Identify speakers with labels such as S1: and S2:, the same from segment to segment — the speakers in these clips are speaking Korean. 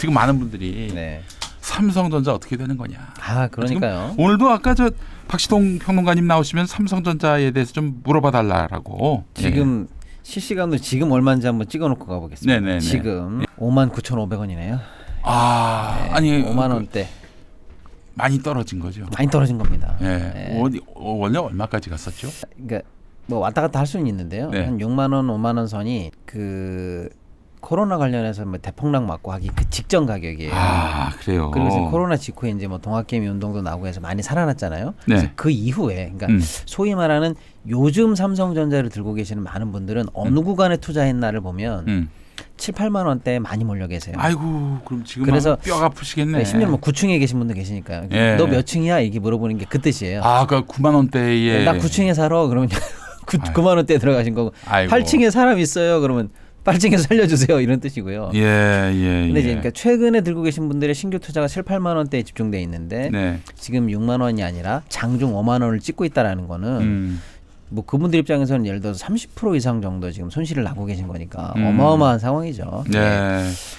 S1: 지금 많은 분들이
S2: 네.
S1: 삼성전자 어떻게 되는 거냐.
S2: 아, 그러니까요.
S1: 오늘도 아까 저 박시동 평론가님 나오시면 삼성전자에 대해서 좀 물어봐 달라라고.
S2: 지금 실시간으로 지금 얼마인지 한번 찍어놓고 가보겠습니다.
S1: 네네네.
S2: 지금 59,500원이네요.
S1: 아,
S2: 네,
S1: 아니
S2: 5만 원대.
S1: 많이 떨어진 거죠.
S2: 많이 떨어진 겁니다.
S1: 네.
S2: 네.
S1: 원래 얼마까지 갔었죠?
S2: 그러니까 뭐 왔다 갔다 할 수는 있는데요.
S1: 네.
S2: 한 6만 원, 5만 원 선이 그 코로나 관련해서 뭐 대폭락 맞고 하기 그 직전 가격이에요.
S1: 아, 그래요.
S2: 그리고 이제 코로나 직후에 이제 뭐 동학개미 운동도 나오고 해서 많이 살아났잖아요.
S1: 네.
S2: 그래서 그 이후에 그러니까 소위 말하는 요즘 삼성전자를 들고 계시는 많은 분들은 어느 구간에 투자했나를 보면 7, 8만 원대에 많이 몰려 계세요.
S1: 아이고, 그럼 지금
S2: 그래서
S1: 뼈가 아프시겠네.
S2: 심지어 뭐 9층에 계신 분도 계시니까요.
S1: 예.
S2: 너 몇 층이야? 이렇게 물어보는 게 그 뜻이에요.
S1: 아, 그 9만 원대에
S2: 나 9층에 살아. 그러면 9만 원대에 들어가신 거고.
S1: 아이고.
S2: 8층에 사람 있어요. 그러면 8층에 살려주세요. 이런 뜻이고요.
S1: 예, 예.
S2: 근데 이제
S1: 예.
S2: 그러니까 최근에 들고 계신 분들의 신규 투자가 7, 8만 원대에 집중돼 있는데
S1: 네.
S2: 지금 6만 원이 아니라 장중 5만 원을 찍고 있다라는 거는 뭐 그분들 입장에서는 예를 들어서 30% 이상 정도 지금 손실을 나고 계신 거니까 어마어마한 상황이죠.
S1: 네.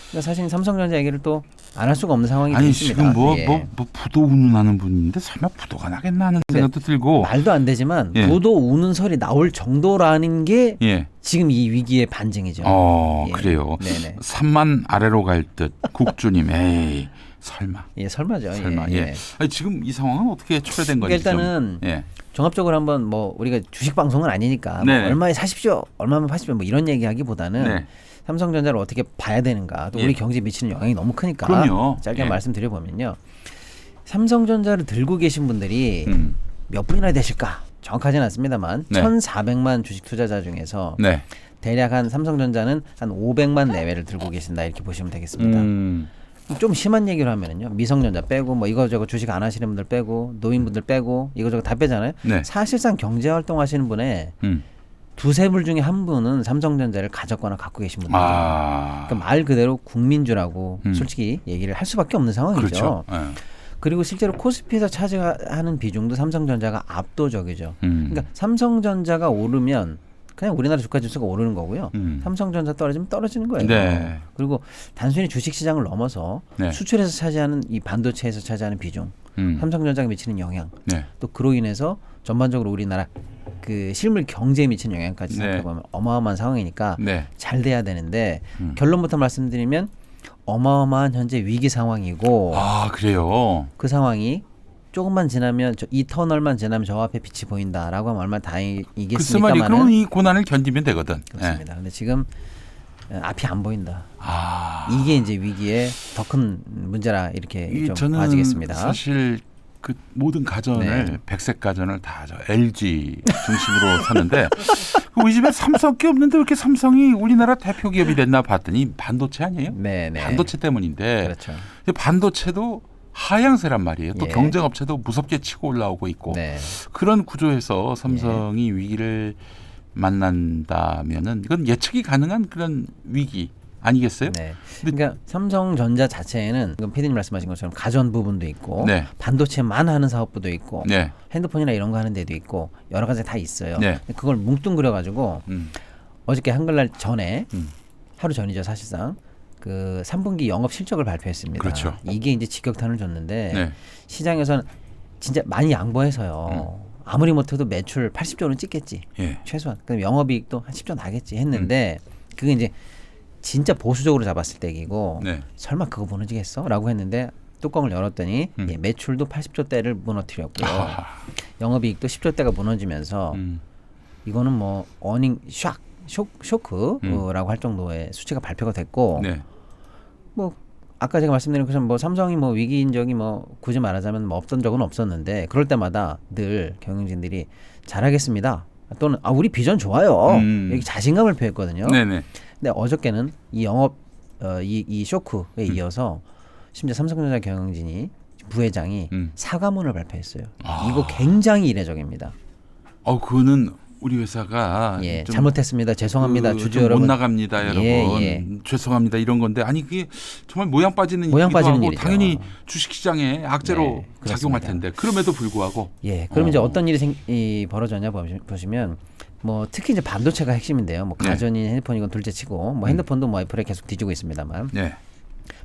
S2: 그러니까 사실 삼성전자 얘기를 또 안 할 수가 없는 상황이
S1: 아니
S2: 있습니다.
S1: 지금 뭐
S2: 예.
S1: 부도 운운하는 분인데 설마 부도가 나겠나 하는 생각도 들고.
S2: 말도 안 되지만
S1: 예.
S2: 부도 우는 설이 나올 정도라는 게
S1: 예.
S2: 지금 이 위기의 반증이죠.
S1: 어,
S2: 예.
S1: 그래요.
S2: 네네.
S1: 3만 아래로 갈 듯. 국주님, 에이, 설마.
S2: 예, 설마죠.
S1: 설마.
S2: 예.
S1: 예. 아니, 지금 이 상황은 어떻게 초래된
S2: 그러니까
S1: 건지.
S2: 일단은
S1: 좀. 예.
S2: 종합적으로 한번 뭐 우리가 주식 방송은 아니니까 뭐
S1: 네네.
S2: 얼마에 사십시오, 얼마면 파십시오, 뭐 이런 얘기하기보다는
S1: 네.
S2: 삼성전자를 어떻게 봐야 되는가, 또
S1: 예.
S2: 우리 경제에 미치는 영향이 너무 크니까
S1: 그럼요.
S2: 짧게
S1: 예.
S2: 말씀드려보면요. 삼성전자를 들고 계신 분들이 몇 분이나 되실까? 정확하지는 않습니다만
S1: 네.
S2: 1,400만 주식 투자자 중에서
S1: 네.
S2: 대략 한 삼성전자는 한 500만 내외를 들고 계신다 이렇게 보시면 되겠습니다. 좀 심한 얘기로 하면은요, 미성년자 빼고 뭐 이거저거 주식 안 하시는 분들 빼고 노인분들 빼고 이거저거 다 빼잖아요.
S1: 네.
S2: 사실상 경제 활동하시는 분의 두세 불 중에 한 분은 삼성전자를 가졌거나 갖고 계신 분들이죠.
S1: 아.
S2: 그러니까 말 그대로 국민주라고 솔직히 얘기를 할 수밖에 없는 상황이죠.
S1: 그렇죠. 예.
S2: 그리고 실제로 코스피에서 차지하는 비중도 삼성전자가 압도적이죠. 그러니까 삼성전자가 오르면 그냥 우리나라 주가 지수가 오르는 거고요. 삼성전자 떨어지면 떨어지는 거예요.
S1: 네.
S2: 그리고 단순히 주식시장을 넘어서
S1: 네.
S2: 수출에서 차지하는 이 반도체에서 차지하는 비중, 삼성전자가 미치는 영향,
S1: 네.
S2: 또 그로 인해서 전반적으로 우리나라 그 실물 경제에 미치는 영향까지
S1: 네.
S2: 생각해보면 어마어마한 상황이니까
S1: 네.
S2: 잘 돼야 되는데 결론부터 말씀드리면 어마어마한 현재 위기 상황이고
S1: 아, 그래요.
S2: 그 상황이 조금만 지나면 이 터널만 지나면 저 앞에 빛이 보인다라고 하면 얼마나
S1: 글쎄 말이
S2: 다행이겠습니까만은
S1: 그러면 이 고난을 견디면 되거든.
S2: 그렇습니다. 근데 지금 앞이 안 보인다.
S1: 아.
S2: 이게 이제 위기의 더 큰 문제라 이렇게 좀
S1: 저는
S2: 봐지겠습니다.
S1: 사실 그 모든 가전을
S2: 네.
S1: 백색 가전을 다 저 LG 중심으로 사는데 우리 집에 삼성이 없는데 왜 이렇게 삼성이 우리나라 대표 기업이 됐나 봤더니 반도체 아니에요?
S2: 네, 네.
S1: 반도체 때문인데
S2: 그렇죠.
S1: 반도체도 하향세란 말이에요. 또
S2: 예.
S1: 경쟁업체도 무섭게 치고 올라오고 있고
S2: 네.
S1: 그런 구조에서 삼성이 위기를 만난다면은 이건 예측이 가능한 그런 위기 아니겠어요?
S2: 네. 그러니까 삼성전자 자체에는 지금 PD님 말씀하신 것처럼 가전 부분도 있고
S1: 네.
S2: 반도체만 하는 사업부도 있고
S1: 네.
S2: 핸드폰이나 이런 거 하는 데도 있고 여러 가지 다 있어요.
S1: 네.
S2: 그걸 뭉뚱그려 가지고 어저께 한글날 전에 하루 전이죠 사실상 그 3분기 영업 실적을 발표했습니다.
S1: 그렇죠.
S2: 이게 이제 직격탄을 줬는데
S1: 네.
S2: 시장에서는 진짜 많이 양보해서요. 아무리 못해도 매출 80조는 찍겠지.
S1: 예.
S2: 최소한. 그럼 영업이익도 한 10조 나겠지 했는데 그게 이제 진짜 보수적으로 잡았을 때이고
S1: 네.
S2: 설마 그거 무너지겠어? 라고 했는데 뚜껑을 열었더니 예, 매출도 80조대를 무너뜨렸고요. 영업이익도 10조대가 무너지면서 이거는 뭐 어닝 쇼크라고 할 정도의 수치가 발표가 됐고
S1: 네.
S2: 뭐 아까 제가 말씀드린 것처럼 뭐 삼성이 뭐 위기인 적이 뭐 굳이 말하자면 뭐 없던 적은 없었는데 그럴 때마다 늘 경영진들이 잘하겠습니다. 또는 우리 비전 좋아요. 이렇게 자신감을 표했거든요.
S1: 네네.
S2: 근데 어저께는 이 영업 이 쇼크에 이어서 심지어 삼성전자 경영진이 부회장이 사과문을 발표했어요. 이거 굉장히 이례적입니다.
S1: 그거는 우리 회사가
S2: 예,
S1: 좀
S2: 잘못했습니다. 죄송합니다. 주주
S1: 못
S2: 여러분.
S1: 나갑니다, 여러분.
S2: 예.
S1: 죄송합니다. 이런 건데 아니 그게 정말 모양 빠지는
S2: 모양
S1: 일이기도
S2: 빠지는
S1: 하고
S2: 일이죠.
S1: 당연히 주식시장에 악재로
S2: 네,
S1: 작용할
S2: 그렇습니다.
S1: 텐데 그럼에도 불구하고
S2: 예, 그럼 이제 어떤 일이 벌어졌냐 보시면 뭐 특히 이제 반도체가 핵심인데요. 뭐
S1: 네.
S2: 가전이 핸드폰이건 둘째치고 뭐 핸드폰도 뭐 애플에 계속 뒤지고 있습니다만
S1: 네.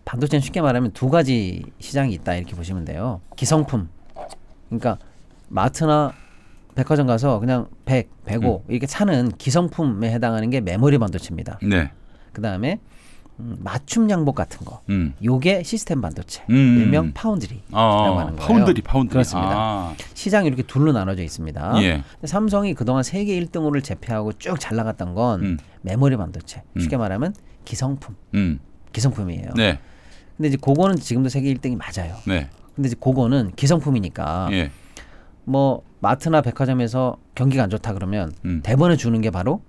S2: 반도체는 쉽게 말하면 두 가지 시장이 있다 이렇게 보시면 돼요. 기성품. 그러니까 마트나 백화점 가서 그냥 100, 105 이렇게 사는 기성품에 해당하는 게 메모리 반도체입니다.
S1: 네.
S2: 그다음에 맞춤 양복 같은 거. 요게 시스템 반도체. 일명 파운드리라고 하는 거예요.
S1: 파운드리.
S2: 그렇습니다.
S1: 아.
S2: 시장이 이렇게 둘로 나눠져 있습니다.
S1: 예.
S2: 근데 삼성이 그동안 세계 1등으로를 제패하고 쭉 잘 나갔던 건 메모리 반도체. 쉽게 말하면 기성품. 기성품이에요.
S1: 네.
S2: 근데 이제 그거는 지금도 세계 1등이 맞아요.
S1: 네.
S2: 근데 이제 그거는 기성품이니까
S1: 예.
S2: 뭐 마트나 백화점에서 경기가 안 좋다 그러면 대번에 주는 게 바로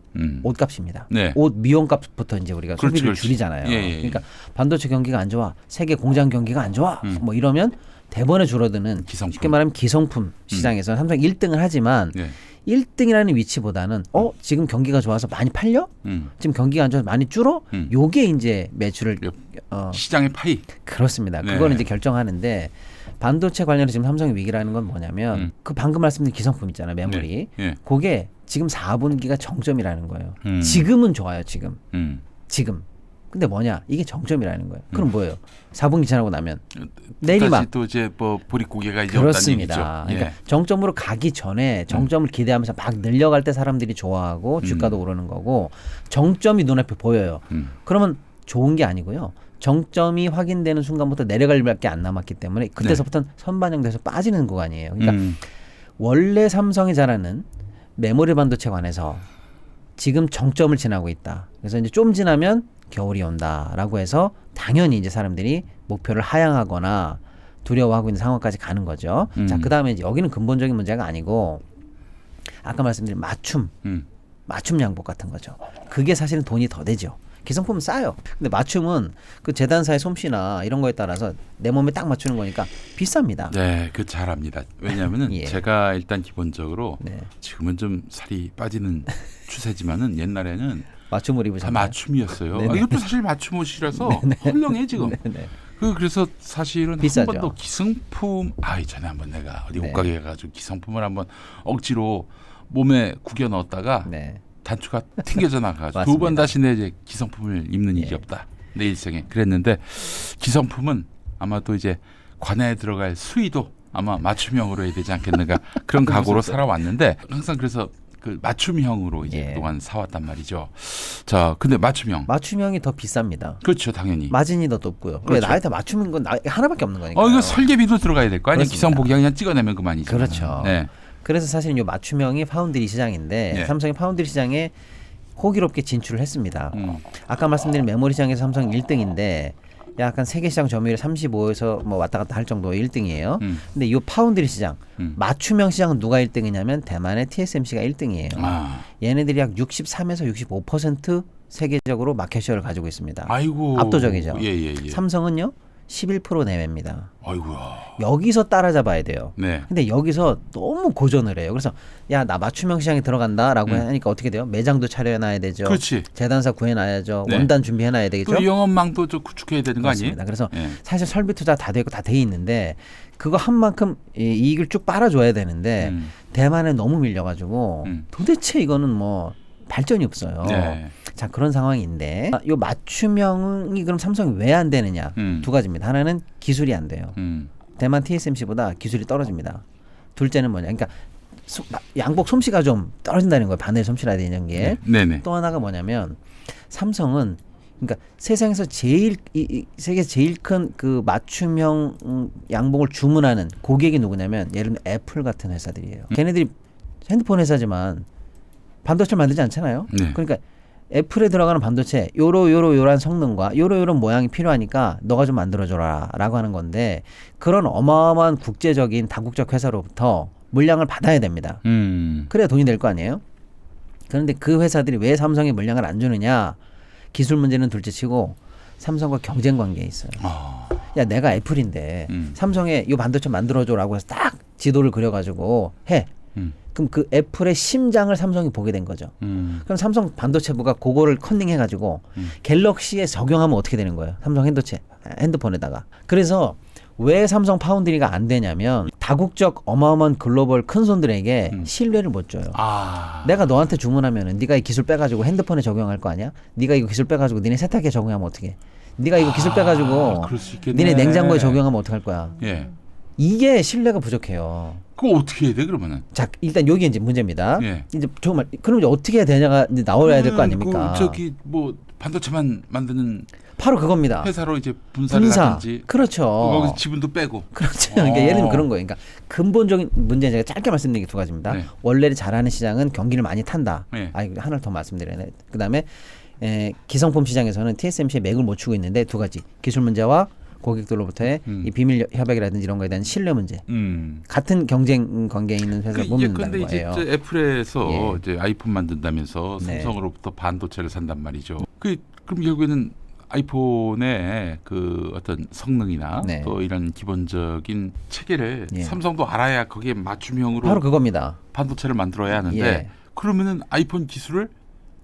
S2: 옷값입니다.
S1: 네.
S2: 옷 미용값부터 이제 우리가
S1: 그렇지,
S2: 소비를
S1: 그렇지.
S2: 줄이잖아요.
S1: 예.
S2: 그러니까 반도체 경기가 안 좋아, 세계 공장 경기가 안 좋아, 뭐 이러면 대번에 줄어드는
S1: 기성품.
S2: 쉽게 말하면 기성품 시장에서 삼성 1등을 하지만
S1: 네.
S2: 1등이라는 위치보다는 지금 경기가 좋아서 많이 팔려? 지금 경기가 안 좋아서 많이 줄어? 요게 이제 매출을
S1: 시장의 파이.
S2: 그렇습니다.
S1: 네.
S2: 그거는 이제 결정하는데 반도체 관련해서 지금 삼성의 위기라는 건 뭐냐면 그 방금 말씀드린 기성품 있잖아요. 메모리.
S1: 네. 예.
S2: 그게 지금 4분기가 정점이라는 거예요.
S1: 음.
S2: 지금은 좋아요. 지금.
S1: 음.
S2: 지금. 근데 뭐냐? 이게 정점이라는 거예요. 그럼 뭐예요? 4분기 지나고 나면 내리막.
S1: 다시 또 이제 뭐 보릿고개가 이제
S2: 그렇습니다.
S1: 없다는 얘기죠.
S2: 그러니까 정점으로 가기 전에 정점을 기대하면서 막 늘려갈 때 사람들이 좋아하고 주가도 오르는 거고 정점이 눈앞에 보여요. 그러면 좋은 게 아니고요. 정점이 확인되는 순간부터 내려갈 밖에 안 남았기 때문에 그때서부터는 선반영돼서 빠지는 구간이에요. 그러니까 원래 삼성이 잘하는 메모리 반도체 관해서 지금 정점을 지나고 있다. 그래서 이제 좀 지나면 겨울이 온다라고 해서 당연히 이제 사람들이 목표를 하향하거나 두려워하고 있는 상황까지 가는 거죠. 자, 그다음에 이제 여기는 근본적인 문제가 아니고 아까 말씀드린 맞춤 양복 같은 거죠. 그게 사실은 돈이 더 되죠. 기성품은 싸요. 근데 맞춤은 그 재단사의 솜씨나 이런 거에 따라서 내 몸에 딱 맞추는 거니까 비쌉니다.
S1: 네, 그 잘합니다. 왜냐하면은
S2: 예.
S1: 제가 일단 기본적으로
S2: 네.
S1: 지금은 좀 살이 빠지는 추세지만은 옛날에는
S2: 맞춤을
S1: 다
S2: 입으셨나요?
S1: 맞춤이었어요.
S2: 네네.
S1: 아, 이것도 사실 맞춤 옷이라서 헐렁해 지금.
S2: 네네.
S1: 그래서 사실은
S2: 비싸죠.
S1: 한 번도 기성품 전에 한번 내가 어디
S2: 네.
S1: 옷가게 가가지고 기성품을 한번 억지로 몸에 구겨 넣었다가
S2: 네.
S1: 단추가 튕겨져 나가가지고 두
S2: 맞습니다.
S1: 번 다시 내 이제 기성품을 입는 일이 없다. 내 일생에 그랬는데 기성품은 아마도 이제 관에 들어갈 수의도 아마 맞춤형으로 해야 되지 않겠는가 그런 각오로 살아왔는데 항상 그래서 그 맞춤형으로 이제
S2: 예.
S1: 그동안 사왔단 말이죠. 자, 근데 맞춤형.
S2: 맞춤형이 더 비쌉니다.
S1: 그렇죠, 당연히.
S2: 마진이 더 높고요.
S1: 그렇죠.
S2: 왜 나한테 맞춤인 건 하나밖에 없는 거니까.
S1: 이거 설계비도 들어가야 될 거 아니에요.
S2: 그렇습니다.
S1: 기성복이 그냥 찍어내면 그만이죠.
S2: 그렇죠.
S1: 네.
S2: 그래서 사실 이 맞춤형이 파운드리 시장인데
S1: 예.
S2: 삼성이 파운드리 시장에 호기롭게 진출을 했습니다.
S1: 음.
S2: 아까 말씀드린 메모리 시장에서 삼성 1등인데 약간 세계 시장 점유율 35에서 뭐 왔다 갔다 할 정도의 1등이에요. 근데 이 파운드리 시장 맞춤형 시장은 누가 1등이냐면 대만의 TSMC가 1등이에요.
S1: 아,
S2: 얘네들이 약 63에서 65% 세계적으로 마켓시어를 가지고 있습니다.
S1: 아이고.
S2: 압도적이죠.
S1: 예.
S2: 삼성은요 11% 내외입니다.
S1: 아이고야.
S2: 여기서 따라잡아야 돼요.
S1: 네.
S2: 근데 여기서 너무 고전을 해요. 그래서 야 나 맞춤형 시장에 들어간다라고 하니까 어떻게 돼요? 매장도 차려놔야 되죠.
S1: 그렇지.
S2: 재단사 구해놔야죠.
S1: 네.
S2: 원단 준비해놔야 되겠죠.
S1: 또 영업망도 좀 구축해야 되는 거 아니에요?
S2: 그렇습니다. 그래서
S1: 예.
S2: 사실 설비 투자 다 되고 다 돼 있는데 그거 한 만큼 이익을 쭉 빨아줘야 되는데 대만에 너무 밀려가지고 도대체 이거는 뭐 발전이 없어요.
S1: 네.
S2: 자 그런 상황인데 이 맞춤형이 그럼 삼성이 왜 안 되느냐? 두 가지입니다. 하나는 기술이 안 돼요. 대만 TSMC보다 기술이 떨어집니다. 둘째는 뭐냐? 그러니까 양복 솜씨가 좀 떨어진다는 거예요. 바늘 솜씨라 되는 게.
S1: 네네.
S2: 또 하나가 뭐냐면 삼성은 그러니까 세상에서 제일 세계 제일 큰 그 맞춤형 양복을 주문하는 고객이 누구냐면 예를 들면 애플 같은 회사들이에요. 걔네들이 핸드폰 회사지만 반도체를 만들지 않잖아요.
S1: 네.
S2: 그러니까 애플에 들어가는 반도체 요런 성능과 요런 모양이 필요하니까 너가 좀 만들어줘라라고 하는 건데 그런 어마어마한 국제적인 다국적 회사로부터 물량을 받아야 됩니다. 그래야 돈이 될 거 아니에요. 그런데 그 회사들이 왜 삼성에 물량을 안 주느냐? 기술 문제는 둘째치고 삼성과 경쟁 관계에 있어요. 야 내가 애플인데 삼성에 이 반도체 만들어줘라고 해서 딱 지도를 그려가지고 해. 그럼 그 애플의 심장을 삼성이 보게 된 거죠. 그럼 삼성 반도체부가 그거를 컨닝해가지고 갤럭시에 적용하면 어떻게 되는 거예요? 삼성 핸드폰에다가. 그래서 왜 삼성 파운드리가 안 되냐면 다국적 어마어마한 글로벌 큰 손들에게 신뢰를 못 줘요. 내가 너한테 주문하면은 네가 이 기술 빼가지고 핸드폰에 적용할 거 아니야? 네가 이 기술 빼가지고 니네 세탁기에 적용하면 어떻게? 네가 이거 기술 빼가지고
S1: 그럴 수 있겠네.
S2: 니네 냉장고에 적용하면 어떡할 거야.
S1: 예.
S2: 이게 신뢰가 부족해요.
S1: 그거 어떻게 해야 돼 그러면은?
S2: 자, 일단 여기 이제 문제입니다.
S1: 예.
S2: 이제 정말 그럼 이제 어떻게 해야 되냐가 이제 나와야 될 거 아닙니까?
S1: 저기 뭐 반도체만 만드는
S2: 바로 그겁니다.
S1: 회사로 이제 분사를
S2: 분사.
S1: 하든지
S2: 그렇죠.
S1: 거기서 지분도 빼고.
S2: 그렇죠. 그러니까 예를 들면 그런 거예요. 그러니까 근본적인 문제는 제가 짧게 말씀드린 게 두 가지입니다.
S1: 네.
S2: 원래 잘하는 시장은 경기를 많이 탄다.
S1: 네.
S2: 이거 하나를 더 말씀드려야 돼. 그다음에 기성품 시장에서는 TSMC의 맥을 못 추고 있는데 두 가지. 기술 문제와 고객들로부터의 이 비밀 협약이라든지 이런 거에 대한 신뢰 문제. 같은 경쟁 관계에 있는 회사를 못 믿는다는 거예요.
S1: 이제 애플에서
S2: 예.
S1: 이제 아이폰 만든다면서
S2: 네.
S1: 삼성으로부터 반도체를 산단 말이죠. 그럼 결국에는 아이폰의 그 어떤 성능이나
S2: 네.
S1: 또 이런 기본적인 체계를
S2: 예.
S1: 삼성도 알아야 거기에 맞춤형으로
S2: 바로 그겁니다.
S1: 반도체를 만들어야 하는데
S2: 예.
S1: 그러면은 아이폰 기술을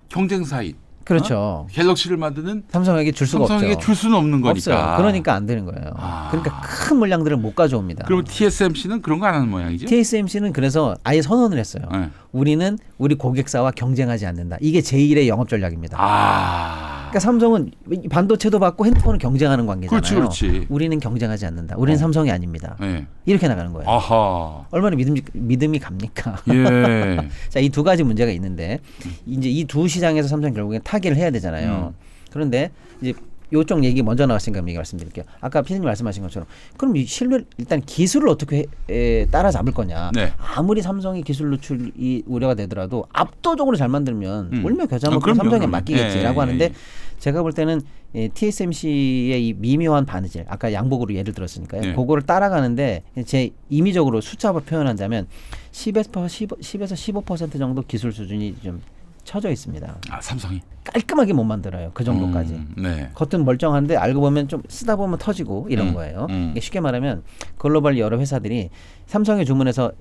S1: 경쟁사인
S2: 그렇죠.
S1: 갤럭시를 만드는
S2: 삼성에게 줄 수가
S1: 삼성에게
S2: 없죠.
S1: 줄 수는 없는 거니까.
S2: 없어요. 그러니까 안 되는 거예요. 그러니까 큰 물량들을 못 가져옵니다.
S1: 그럼 TSMC는 그런 거 안 하는 모양이죠?
S2: TSMC는 그래서 아예 선언을 했어요.
S1: 네.
S2: 우리는 우리 고객사와 경쟁하지 않는다. 이게 제1의 영업 전략입니다. 그러니까 삼성은 반도체도 받고 핸드폰은 경쟁하는 관계잖아요.
S1: 그렇지.
S2: 우리는 경쟁하지 않는다. 우리는 삼성이 아닙니다.
S1: 네.
S2: 이렇게 나가는 거예요.
S1: 아하.
S2: 얼마나 믿음이 갑니까?
S1: 예.
S2: 자, 이 두 가지 문제가 있는데 이제 이 두 시장에서 삼성 결국엔 타개를 해야 되잖아요. 그런데 이제 요쪽 얘기 먼저 나왔으니까 얘기 말씀드릴게요. 아까 피디님 말씀하신 것처럼 그럼 이 신뢰 일단 기술을 어떻게 따라잡을 거냐.
S1: 네.
S2: 아무리 삼성이 기술 노출이 우려가 되더라도 압도적으로 잘 만들면 울며 겨자먹고
S1: 그럼요,
S2: 삼성에
S1: 그럼요.
S2: 맡기겠지라고
S1: 예,
S2: 하는데
S1: 예.
S2: 제가 볼 때는 TSMC의 이 미묘한 바느질 아까 양복으로 예를 들었으니까요.
S1: 네.
S2: 그거를 따라가는데 제 임의적으로 숫자로 표현한다면 10에서 15% 정도 기술 수준이 좀 처져 있습니다.
S1: 삼성이
S2: 깔끔하게 못 만들어요. 그 정도까지.
S1: 네.
S2: 겉은 멀쩡한데 알고 보면 좀 쓰다 보면 터지고 이런 거예요. 이게 쉽게 말하면 글로벌 여러 회사들이 삼성의 주문에서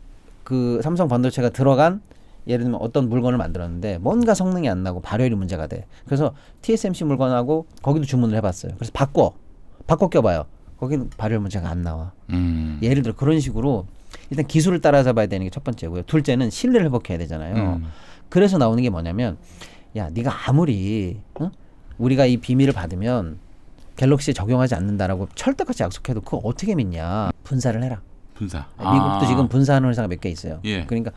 S2: 그 삼성 반도체가 들어간 예를 들면 어떤 물건을 만들었는데 뭔가 성능이 안 나고 발열이 문제가 돼. 그래서 TSMC 물건하고 거기도 주문을 해봤어요. 그래서 바꿔 껴봐요. 거기는 발열 문제가 안 나와. 예를 들어 그런 식으로 일단 기술을 따라잡아야 되는 게 첫 번째고요. 둘째는 신뢰를 회복해야 되잖아요. 그래서 나오는 게 뭐냐면 야 네가 아무리 우리가 이 비밀을 받으면 갤럭시에 적용하지 않는다라고 철떡같이 약속해도 그거 어떻게 믿냐. 분사를 해라.
S1: 분사.
S2: 미국도 지금 분사하는 회사가 몇 개 있어요.
S1: 예.
S2: 그러니까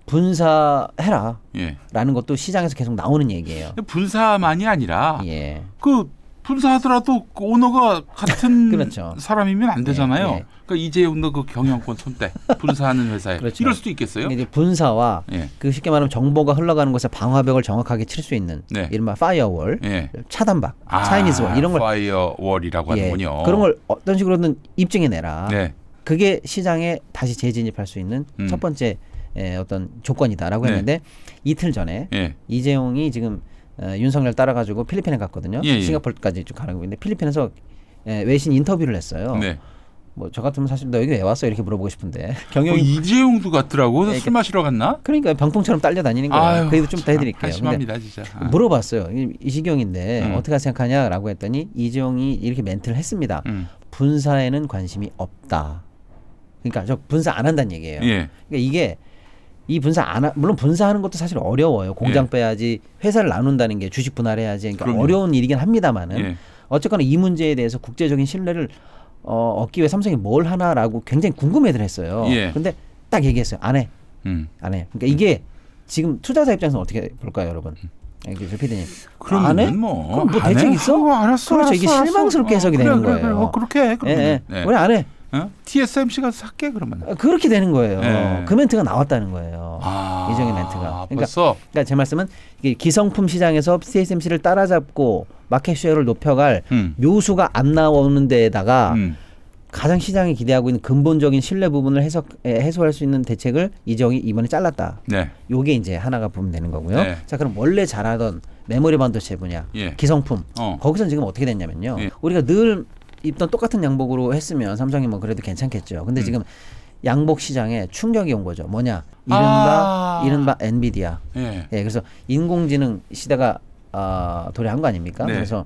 S2: 분사해라
S1: 예.
S2: 라는 것도 시장에서 계속 나오는 얘기예요.
S1: 분사만이 아니라
S2: 예.
S1: 그 분사하더라도 그 오너가 같은
S2: 그렇죠.
S1: 사람이면 안 되잖아요.
S2: 예.
S1: 그러니까 이재용 너 그 경영권 손대 분사하는 회사에
S2: 그렇죠.
S1: 이럴 수도 있겠어요.
S2: 이제 분사와
S1: 예.
S2: 그 쉽게 말하면 정보가 흘러가는 곳에 방화벽을 정확하게 칠 수 있는
S1: 네.
S2: 이른바 파이어월,
S1: 예.
S2: 차단박, 차이니즈월 이런 걸
S1: 파이어월이라고 하는군요.
S2: 그런 걸 어떤 식으로든 입증해내라.
S1: 네.
S2: 그게 시장에 다시 재진입할 수 있는 첫 번째 어떤 조건이다라고
S1: 네.
S2: 했는데 이틀 전에
S1: 예.
S2: 이재용이 지금 윤석열 따라가지고 필리핀에 갔거든요.
S1: 예, 예.
S2: 싱가포르까지 쭉 가는 건데 필리핀에서 외신 인터뷰를 했어요.
S1: 네.
S2: 뭐 저 같으면 사실 너 여기 왜 왔어 이렇게 물어보고 싶은데
S1: 경영이 이재용도 같더라고.
S2: 네,
S1: 술 마시러 갔나?
S2: 그러니까 병풍처럼 딸려 다니는 거예요.
S1: 아유,
S2: 그 얘기도 좀 더 해드릴게요.
S1: 한심합니다 진짜.
S2: 근데 물어봤어요. 이 시경인데 어떻게 생각하냐라고 했더니 이재용이 이렇게 멘트를 했습니다. 분사에는 관심이 없다. 그러니까 저 분사 안 한다는 얘기예요.
S1: 예.
S2: 그러니까 이게 이 분사 물론 분사하는 것도 사실 어려워요. 공장
S1: 예.
S2: 빼야지 회사를 나눈다는 게 주식 분할해야지. 그러니까
S1: 그럼요.
S2: 어려운 일이긴 합니다만은
S1: 예.
S2: 어쨌거나 이 문제에 대해서 국제적인 신뢰를 얻기 위해 삼성이 뭘 하나라고 굉장히 궁금해들 했어요.
S1: 예.
S2: 근데 딱 얘기했어요. 안 해. 안 해. 그러니까 이게 지금 투자자 입장에서 어떻게 볼까요, 여러분? 조 PD님. 안 해?
S1: 그러면 뭐
S2: 그럼 뭐 대책 있어?
S1: 알았어.
S2: 그렇죠. 이게 실망스럽게 해석이 되는 거예요.
S1: 그렇게 해. 그러면.
S2: 예, 예.
S1: 네.
S2: 왜 안 해?
S1: TSMC가 살게 그러면.
S2: 그렇게 되는 거예요.
S1: 네.
S2: 그 멘트가 나왔다는 거예요. 이정의 멘트가. 그러니까,
S1: 벌써.
S2: 그러니까 제 말씀은 이게 기성품 시장에서 TSMC를 따라잡고 마켓 쉐어를 높여갈 묘수가 안 나오는 데에다가 가장 시장이 기대하고 있는 근본적인 신뢰 부분을 해소할 수 있는 대책을 이재용이 이번에 잘랐다.
S1: 네.
S2: 요게 이제 하나가 보면 되는 거고요.
S1: 네.
S2: 자, 그럼 원래 잘하던 메모리 반도체 분야,
S1: 예.
S2: 기성품,
S1: 어.
S2: 거기서는 지금 어떻게 됐냐면요.
S1: 예.
S2: 우리가 늘 입던 똑같은 양복으로 했으면 삼성이 뭐 그래도 괜찮겠죠. 근데 지금 양복 시장에 충격이 온 거죠. 뭐냐? 이른바 엔비디아.
S1: 예.
S2: 예, 그래서 인공지능 시대가 도래한 거 아닙니까?
S1: 네.
S2: 그래서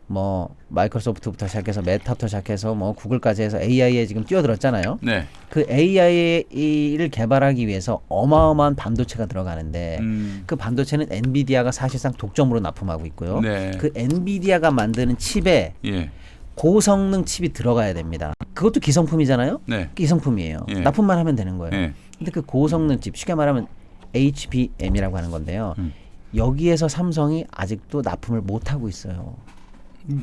S2: 뭐 마이크로소프트부터 시작해서 메타부터 시작해서 뭐 구글까지 해서 AI에 지금 뛰어들었잖아요.
S1: 네.
S2: 그 AI를 개발하기 위해서 어마어마한 반도체가 들어가는데 그 반도체는 엔비디아가 사실상 독점으로 납품하고 있고요.
S1: 네.
S2: 그 엔비디아가 만드는 칩에
S1: 예.
S2: 고성능 칩이 들어가야 됩니다. 그것도 기성품이잖아요.
S1: 네.
S2: 기성품이에요.
S1: 예.
S2: 납품만 하면 되는 거예요.
S1: 예.
S2: 근데 그 고성능 칩, 쉽게 말하면 HBM이라고 하는 건데요. 여기에서 삼성이 아직도 납품을 못 하고 있어요.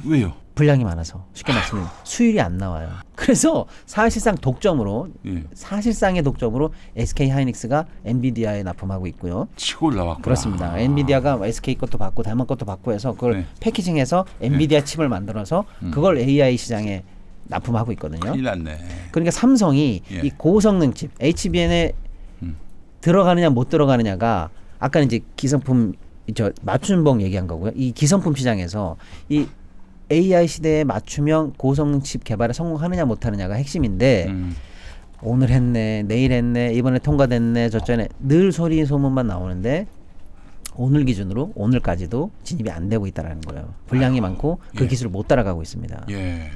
S1: 왜요?
S2: 분량이 많아서. 쉽게 말씀드리면 수율이 안 나와요. 그래서 사실상 독점으로
S1: 예.
S2: 사실상의 독점으로 SK 하이닉스가 엔비디아에 납품하고 있고요.
S1: 치고 올라왔구나.
S2: 그렇습니다. 엔비디아가 SK 것도 받고 대만 것도 받고 해서 그걸
S1: 네.
S2: 패키징해서 엔비디아 칩을 만들어서 그걸 AI 시장에 납품하고 있거든요.
S1: 큰일 났네.
S2: 그러니까 삼성이
S1: 예.
S2: 이 고성능 칩 HBM에 들어가느냐 못 들어가느냐가 아까 이제 기성품 저 맞춤봉 얘기한 거고요. 이 기성품 시장에서 이 AI 시대에 맞춤형 고성능 칩 개발에 성공하느냐 못하느냐가 핵심인데 오늘 했네, 내일 했네, 이번에 통과됐네, 저전에 늘 소리 소문만 나오는데 오늘 기준으로 오늘까지도 진입이 안 되고 있다라는 거예요. 분량이 많고 그
S1: 예.
S2: 기술을 못 따라가고 있습니다.
S1: 예.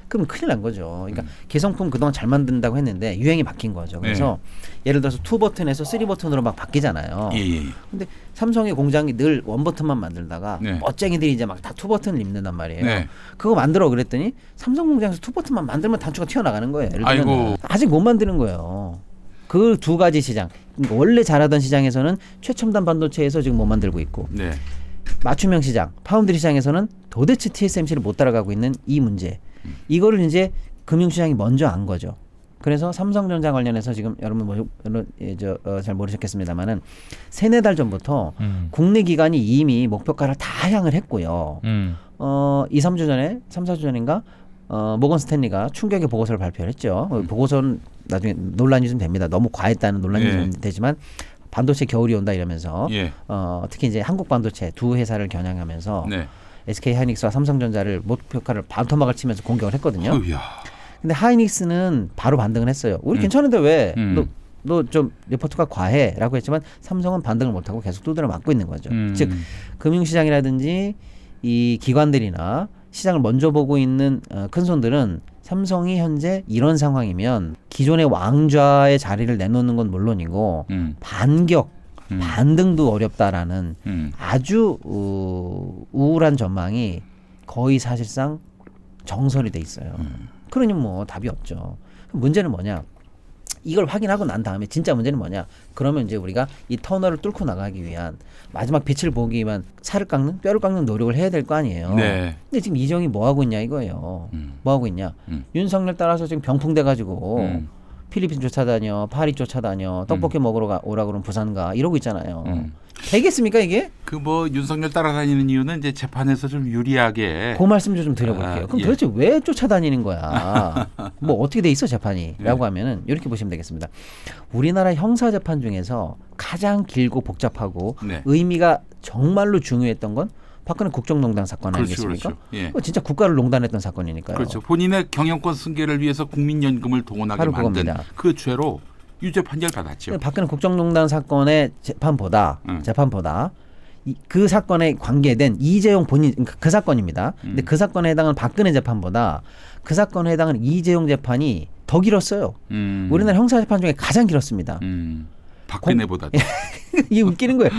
S2: 그럼 큰일 난 거죠. 그러니까 기성품 그동안 잘 만든다고 했는데 유행이 바뀐 거죠. 그래서 예를 들어서 2버튼에서 3버튼으로 막 바뀌잖아요.
S1: 예. 예.
S2: 근데 삼성의 공장이 늘 1버튼만 만들다가
S1: 네.
S2: 멋쟁이들이 이제 막 다 2버튼을 입는단 말이에요.
S1: 네.
S2: 그거 만들어 그랬더니 삼성 공장에서 2버튼만 만들면 단추가 튀어나가는 거예요. 예를 들면
S1: 아이고.
S2: 아직 못 만드는 거예요. 그 두 가지 시장. 그러니까 원래 잘하던 시장에서는 최첨단 반도체에서 지금 못 만들고 있고
S1: 네.
S2: 맞춤형 시장, 파운드리 시장에서는 도대체 TSMC를 못 따라가고 있는 이 문제. 이거를 이제 금융시장이 먼저 안 거죠. 그래서 삼성전자 관련해서 지금 여러분 잘 모르셨겠습니다만은 3-4달 전부터 국내 기관이 이미 목표가를 다 향을 했고요. 2-3주 전에 3-4주 전인가 모건 스탠리가 충격의 보고서를 발표를 했죠. 보고서는 나중에 논란이 좀 됩니다. 너무 과했다는 논란이 좀 되지만 반도체 겨울이 온다 이러면서
S1: 예.
S2: 특히 이제 한국 반도체 두 회사를 겨냥하면서
S1: 네.
S2: SK 하이닉스와 삼성전자를 목표가를 반토막을 치면서 공격을 했거든요.
S1: 어휴야.
S2: 근데 하이닉스는 바로 반등을 했어요. 우리 괜찮은데 왜? 너 좀 리포트가 과해라고 했지만 삼성은 반등을 못하고 계속 두드려 맞고 있는 거죠. 즉 금융시장이라든지 이 기관들이나 시장을 먼저 보고 있는 큰 손들은 삼성이 현재 이런 상황이면 기존의 왕좌의 자리를 내놓는 건 물론이고 반격, 반등도 어렵다라는 아주 우울한 전망이 거의 사실상 정설이 돼 있어요. 그러니 뭐 답이 없죠. 문제는 뭐냐? 이걸 확인하고 난 다음에 진짜 문제는 뭐냐? 그러면 이제 우리가 이 터널을 뚫고 나가기 위한 마지막 빛을 보기 위한 살을 깎는 뼈를 깎는 노력을 해야 될 거 아니에요.
S1: 네.
S2: 근데 지금 이정이 뭐 하고 있냐 이거예요. 뭐 하고 있냐? 윤석열 따라서 지금 병풍돼 가지고 필리핀 쫓아다녀, 파리 쫓아다녀, 떡볶이 먹으러 오라 그러면 부산 가 이러고 있잖아요. 되겠습니까 이게?
S1: 그 뭐 윤석열 따라다니는 이유는 이제 재판에서 좀 유리하게.
S2: 그 말씀 좀 드려볼게요. 그럼
S1: 예.
S2: 도대체 왜 쫓아다니는 거야? 뭐 어떻게 돼 있어 재판이?라고 하면은 이렇게 보시면 되겠습니다. 우리나라 형사 재판 중에서 가장 길고 복잡하고
S1: 네.
S2: 의미가 정말로 중요했던 건 박근혜 국정농단 사건
S1: 그렇죠,
S2: 아니겠습니까?
S1: 그렇죠. 예.
S2: 그거 진짜 국가를 농단했던 사건이니까요.
S1: 그렇죠. 본인의 경영권 승계를 위해서 국민연금을 동원하게
S2: 바로
S1: 만든
S2: 그겁니다.
S1: 그 죄로 유죄 판결 받았죠.
S2: 박근혜 국정농단 사건의 재판보다 그 사건에 관계된 이재용 본인 그 사건입니다. 근데 그 사건에 해당하는 박근혜 재판보다 그 사건에 해당하는 이재용 재판이 더 길었어요. 우리나라 형사 재판 중에 가장 길었습니다.
S1: 박근혜보다.
S2: 이게 웃기는 거예요.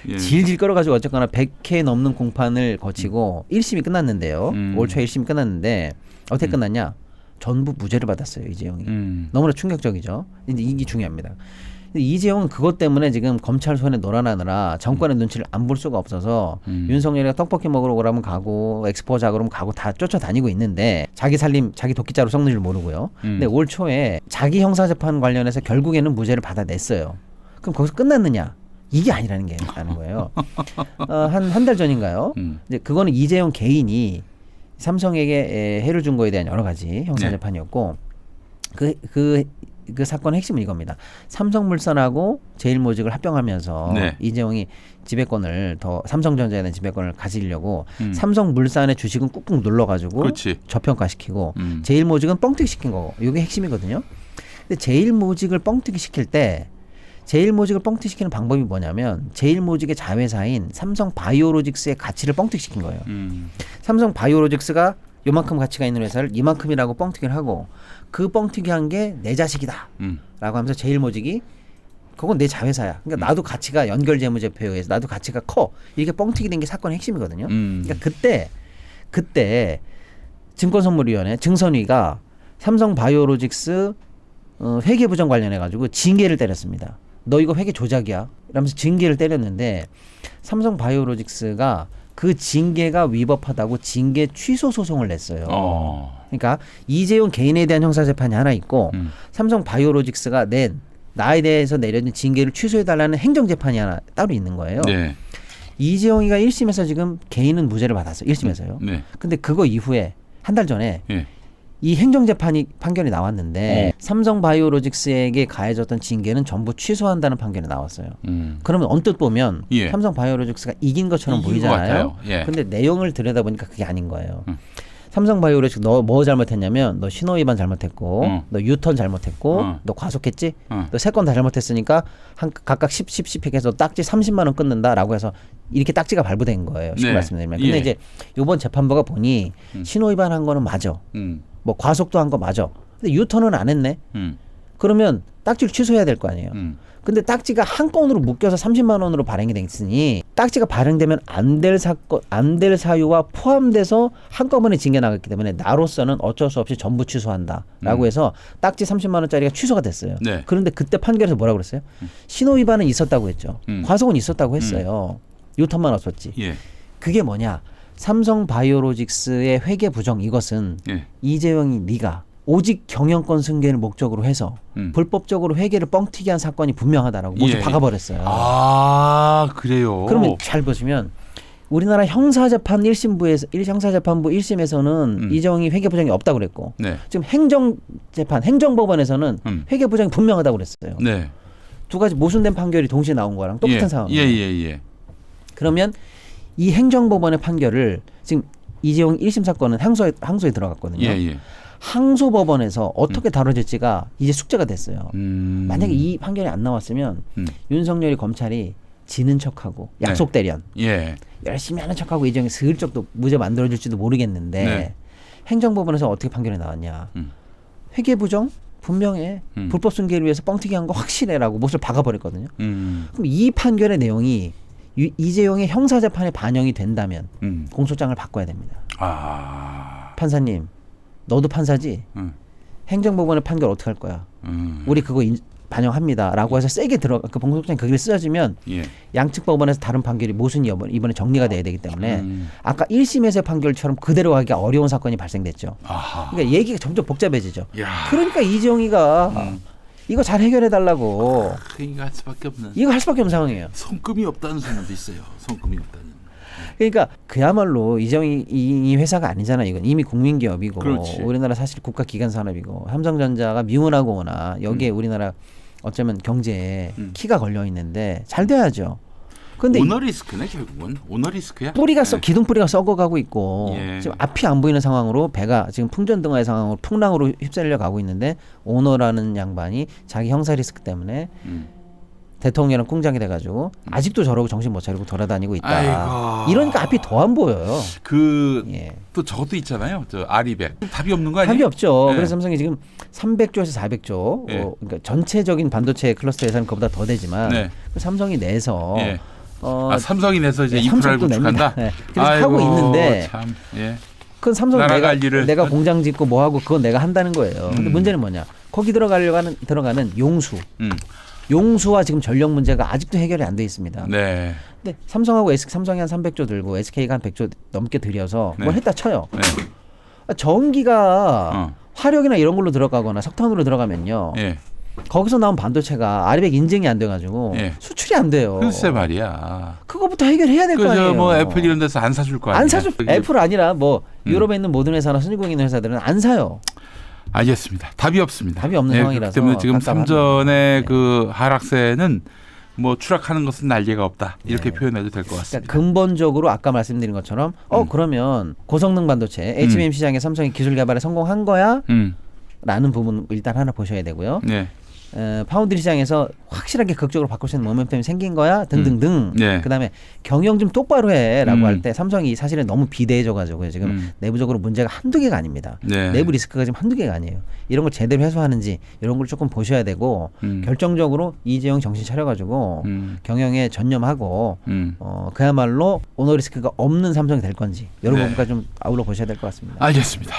S1: 예.
S2: 질질 끌어가지고 어쨌거나 100회 넘는 공판을 거치고 1심이 끝났는데요. 올 초에 1심이 끝났는데 어떻게 끝났냐? 전부 무죄를 받았어요. 이재용이. 너무나 충격적이죠. 이제 이게 중요합니다. 근데 이재용은 그것 때문에 지금 검찰 손에 놀아나느라 정권의 눈치를 안 볼 수가 없어서 윤석열이가 떡볶이 먹으러 오라면 가고 엑스포 자그러면 가고 다 쫓아다니고 있는데 자기 살림 자기 도끼자루 섞는 줄 모르고요. 근데 올 초에 자기 형사재판 관련해서 결국에는 무죄를 받아냈어요. 그럼 거기서 끝났느냐? 이게 아니라는 게 아는 거예요. 한 달 전인가요? 이제 그거는 이재용 개인이 삼성에게 해를 준 거에 대한 여러 가지 형사재판이었고 그 사건의 핵심은 이겁니다. 삼성물산하고 제일모직을 합병하면서
S1: 네.
S2: 이재용이 지배권을 더 삼성전자에 대한 지배권을 가지려고 삼성물산의 주식은 꾹꾹 눌러가지고
S1: 그렇지.
S2: 저평가시키고 제일모직은 뻥튀기 시킨 거고 이게 핵심이거든요. 근데 제일모직을 뻥튀기 시킬 때 제일모직을 뻥튀기시키는 방법이 뭐냐면 제일모직의 자회사인 삼성바이오로직스의 가치를 뻥튀기시킨 거예요. 삼성 바이오로직스가 요만큼 가치가 있는 회사를 이만큼이라고 뻥튀기를 하고 그 뻥튀기 한 게 내 자식이다 라고 하면서 제일모직이 그건 내 자회사야. 그러니까 나도 가치가 연결재무제표에 의해서 나도 가치가 커. 이게 뻥튀기 된 게 사건의 핵심이거든요. 그러니까 그때 증권선물위원회 증선위가 삼성 바이오로직스 회계 부정 관련해 가지고 징계를 때렸습니다. 너 이거 회계 조작이야. 이러면서 징계를 때렸는데 삼성 바이오로직스가 그 징계가 위법하다고 징계 취소 소송을 냈어요. 그러니까 이재용 개인에 대한 형사재판이 하나 있고 삼성 바이오로직스가 나에 대해서 내려진 징계를 취소해달라는 행정재판이 하나 따로 있는 거예요.
S1: 네.
S2: 이재용이가 1심에서 지금 개인은 무죄를 받았어요. 1심에서요.
S1: 네.
S2: 근데 그거 이후에 한 달 전에
S1: 예.
S2: 이 행정재판이 판결이 나왔는데 삼성 바이오로직스에게 가해졌던 징계는 전부 취소한다는 판결이 나왔어요. 그러면 언뜻 보면
S1: 예.
S2: 삼성 바이오로직스가 이긴 것처럼
S1: 이긴
S2: 보이잖아요.
S1: 것 같아요. 예.
S2: 근데 내용을 들여다보니까 그게 아닌 거예요. 삼성 바이오로직스 너 뭐 잘못했냐면 너 신호 위반 잘못했고 너 유턴 잘못했고 너 과속했지? 너 세 건 다 잘못했으니까 각각 10 해서 딱지 30만 원 끊는다라고 해서 이렇게 딱지가 발부된 거예요. 쉽게
S1: 네.
S2: 말씀드리면. 근데
S1: 예.
S2: 이제 이번 재판부가 보니 신호 위반한 거는 맞아. 뭐 과속도 한 거 맞아. 근데 유턴은 안 했네. 그러면 딱지를 취소해야 될 거 아니에요. 근데 딱지가 한 건으로 묶여서 30만 원으로 발행이 돼 있으니 딱지가 발행되면 안 될 사유와 포함돼서 한꺼번에 징계 나갔기 때문에 나로서는 어쩔 수 없이 전부 취소한다라고 해서 딱지 30만 원짜리가 취소가 됐어요.
S1: 네.
S2: 그런데 그때 판결에서 뭐라고 그랬어요? 신호 위반은 있었다고 했죠. 과속은 있었다고 했어요. 유턴만 없었지.
S1: 예.
S2: 그게 뭐냐? 삼성 바이오로직스의 회계 부정 이것은
S1: 예.
S2: 이재용이 네가 오직 경영권 승계를 목적으로 해서 불법적으로 회계를 뻥튀기 한 사건이 분명하다라고 모두
S1: 예.
S2: 박아버렸어요.
S1: 아, 그래요.
S2: 그러면 잘 보시면 우리나라 형사재판부 1심에서는 이재용이 회계 부정이 없다고 그랬고
S1: 네.
S2: 지금 행정법원에서는 회계 부정이 분명하다고 그랬어요.
S1: 네.
S2: 두 가지 모순된 판결이 동시에 나온 거랑 똑같은 상황이에요.
S1: 예.
S2: 그러면 이 행정법원의 판결을 지금 이재용 1심 사건은 항소에 들어갔거든요.
S1: 예.
S2: 항소법원에서 어떻게 다뤄질지가 이제 숙제가 됐어요. 만약에 이 판결이 안 나왔으면 윤석열이 검찰이 지는 척하고 약속 대련
S1: 예.
S2: 열심히 하는 척하고 이재용이 슬쩍 또 무죄 만들어줄지도 모르겠는데
S1: 네.
S2: 행정법원에서 어떻게 판결이 나왔냐. 회계 부정 분명해. 불법 승계를 위해서 뻥튀기 한 거 확실해라고 못을 박아버렸거든요. 그럼 이 판결의 내용이 이재용의 형사재판에 반영이 된다면 공소장을 바꿔야 됩니다. 판사님 너도 판사지? 행정법원의 판결 어떻게 할 거야? 우리 그거 반영합니다라고 해서 세게 그 공소장에 그게 쓰여지면
S1: 예.
S2: 양측 법원에서 다른 판결이 모순이 이번에 정리가 돼야 되기 때문에 아까 1심에서의 판결처럼 그대로 가기가 어려운 사건이 발생됐죠. 그러니까 얘기가 점점 복잡해지죠.
S1: 야.
S2: 그러니까 이재용이가 이거 잘 해결해 달라고
S1: 이거 할 수밖에 없는.
S2: 이거 할 수밖에 없는 상황이에요.
S1: 손금이 없다는 소문도 있어요. 손금이 없다는.
S2: 그러니까 그야말로 이재용이 이 회사가 아니잖아. 이건 이미 국민기업이고
S1: 그렇지.
S2: 우리나라 사실 국가기관 산업이고 삼성전자가 미운하거나 여기에 우리나라 어쩌면 경제에 키가 걸려 있는데 잘 돼야죠. 근데
S1: 오너리스크네 결국은. 오너리스크야.
S2: 기둥 뿌리가 썩어가고 있고
S1: 예.
S2: 지금 앞이 안 보이는 상황으로 배가 지금 풍전등화의 상황으로 풍랑으로 휩쓸려 가고 있는데 오너라는 양반이 자기 형사 리스크 때문에 대통령이랑 꿍장이 돼가지고 아직도 저러고 정신 못 차리고 돌아다니고 있다.
S1: 아이고.
S2: 이러니까 앞이 더 안 보여요.
S1: 또 저것도 있잖아요. 저 아리백. 답이 없는 거 아니에요?
S2: 답이 없죠.
S1: 네.
S2: 그래서 삼성이 지금 300조에서 400조
S1: 네.
S2: 그러니까 전체적인 반도체 클러스터 예산은 그보다 더 되지만
S1: 네.
S2: 삼성이 내서
S1: 예. 삼성이 내서 이제
S2: 네,
S1: 인프라를
S2: 삼성도
S1: 구축한다.
S2: 냅니다. 네. 그래서 하고 있는데
S1: 참. 예.
S2: 그건 삼성
S1: 나라가 할 일을.
S2: 내가 공장 짓고 뭐 하고 그건 내가 한다는 거예요. 근데 문제는 뭐냐? 거기 들어가는 용수. 용수와 지금 전력 문제가 아직도 해결이 안 돼 있습니다.
S1: 네.
S2: 근데 삼성이 한 300조 들고 SK가 한 100조 넘게 들여서
S1: 네.
S2: 뭘 했다 쳐요.
S1: 네.
S2: 전기가 화력이나 이런 걸로 들어가거나 석탄으로 들어가면요.
S1: 예.
S2: 거기서 나온 반도체가 아리백 인증이 안 돼가지고
S1: 예.
S2: 수출이 안 돼요.
S1: 글쎄 말이야.
S2: 그거부터 해결해야 될 거 아니에요.
S1: 그저 뭐 애플 이런 데서 안 사줄 거 아니야.
S2: 안 사줘. 애플 아니라 뭐 유럽에 있는 모든 회사나 순위국에 있는 회사들은 안 사요.
S1: 알겠습니다. 답이 없습니다.
S2: 답이 없는 상황이라서
S1: 그렇기 때문에 지금
S2: 깜깜합니다.
S1: 삼전의 그 하락세는 뭐 추락하는 것은 난리가 없다. 이렇게 표현해도 될 것 같습니다.
S2: 그러니까 근본적으로 아까 말씀드린 것처럼 그러면 고성능 반도체 HBM 시장에 삼성이 기술 개발에 성공한 거야? 라는 부분 일단 하나 보셔야 되고요.
S1: 네.
S2: 파운드리 시장에서 확실하게 극적으로 바꿀 수 있는 모멘텀이 생긴 거야 등등등.
S1: 네.
S2: 그다음에 경영 좀 똑바로 해라고 할 때 삼성이 사실은 너무 비대해져가지고 지금 내부적으로 문제가 한두 개가 아닙니다.
S1: 네.
S2: 내부 리스크가 지금 한두 개가 아니에요. 이런 걸 제대로 해소하는지 이런 걸 조금 보셔야 되고 결정적으로 이재용 정신 차려가지고 경영에 전념하고 그야말로 오너 리스크가 없는 삼성이 될 건지 이런
S1: 네.
S2: 부분까지 좀 아울러 보셔야 될 것 같습니다.
S1: 알겠습니다.